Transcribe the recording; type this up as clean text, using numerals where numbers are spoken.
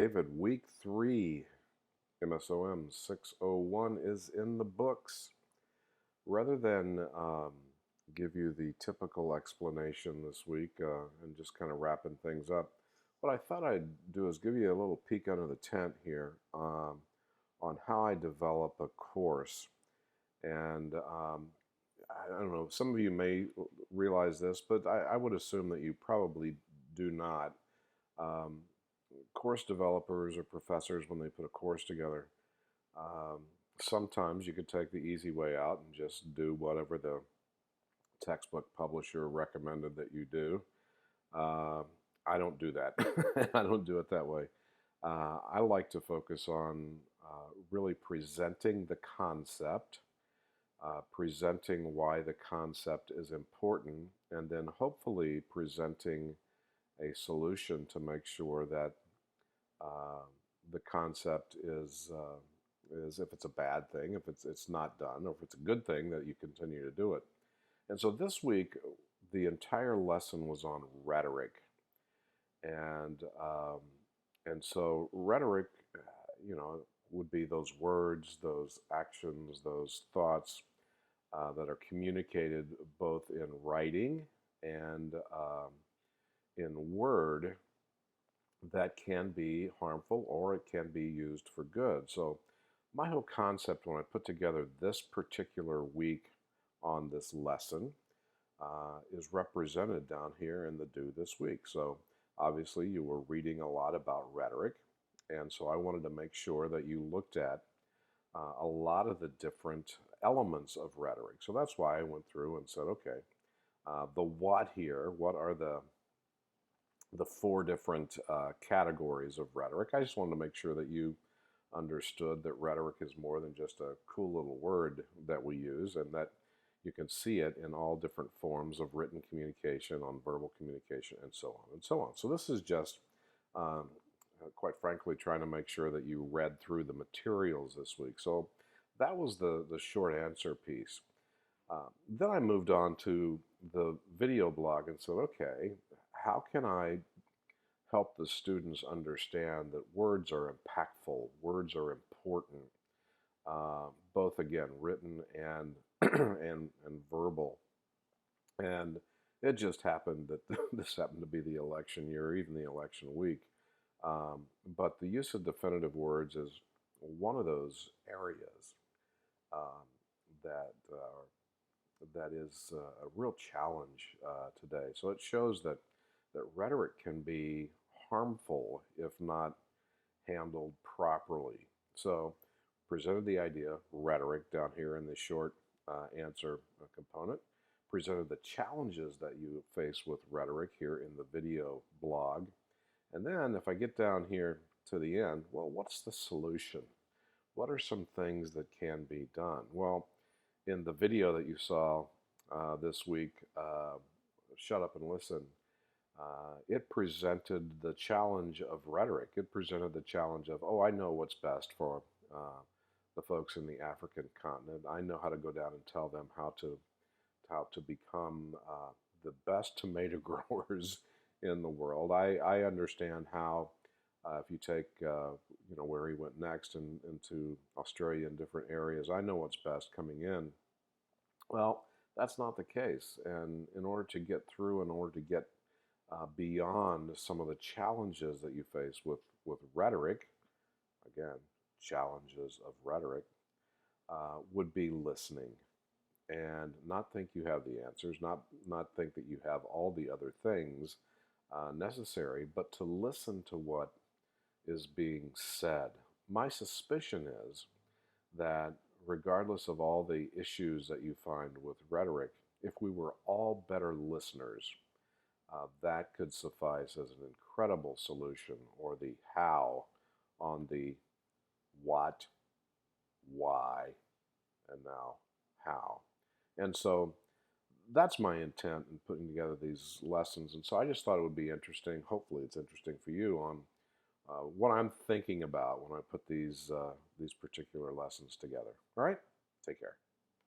David, week 3, MSOM 601 is in the books. Rather than give you the typical explanation this week and just kind of wrapping things up, what I thought I'd do is give you a little peek under the tent here on how I develop a course. And I don't know, some of you may realize this, but I would assume that you probably do not. Um, Course developers or professors, when they put a course together, um, sometimes you could take the easy way out and just do whatever the textbook publisher recommended that you do. Uh, I don't do that. I don't do it that way. I like to focus on really presenting the concept, presenting why the concept is important, and then hopefully presenting a solution to make sure that uh, the concept is if it's a bad thing, if it's not done, or if it's a good thing, that you continue to do it. And so this week, the entire lesson was on rhetoric, and um, and so rhetoric, you know, would be those words, those actions, those thoughts that are communicated both in writing and in word that can be harmful or it can be used for good. So my whole concept when I put together this particular week on this lesson is represented down here in the do this week. So obviously you were reading a lot about rhetoric, and so I wanted to make sure that you looked at a lot of the different elements of rhetoric. So that's why I went through and said, okay, the what here, what are the four different categories of rhetoric. I just wanted to make sure that you understood that rhetoric is more than just a cool little word that we use, and that you can see it in all different forms of written communication, on verbal communication, and so on and so on. So this is just, quite frankly, trying to make sure that you read through the materials this week. So that was the short answer piece. Then I moved on to the video blog and said, okay, how can I help the students understand that words are impactful, words are important, both again written and and verbal. And it just happened that this happened to be the election year, even the election week. But the use of definitive words is one of those areas um, that that is a real challenge today. So it shows that rhetoric can be harmful if not handled properly. So presented the idea, rhetoric, down here in the short answer component. Presented the challenges that you face with rhetoric here in the video blog. And then if I get down here to the end, well, what's the solution? What are some things that can be done? Well, in the video that you saw this week, Shut Up and Listen, it presented the challenge of rhetoric. It presented the challenge of, oh, I know what's best for the folks in the African continent. I know how to go down and tell them how to become the best tomato growers in the world. I understand how, if you take you know, where he went next and into Australia and different areas, I know what's best coming in. Well, that's not the case. And in order to get through, in order to get beyond some of the challenges that you face with rhetoric, again, challenges of rhetoric, would be listening and not think you have the answers, not think that you have all the other things necessary, but to listen to what is being said. My suspicion is that regardless of all the issues that you find with rhetoric, if we were all better listeners, that could suffice as an incredible solution, or the how on the what, why, and now how. And so that's my intent in putting together these lessons. And so I just thought it would be interesting, hopefully it's interesting for you, on what I'm thinking about when I put these particular lessons together. All right? Take care.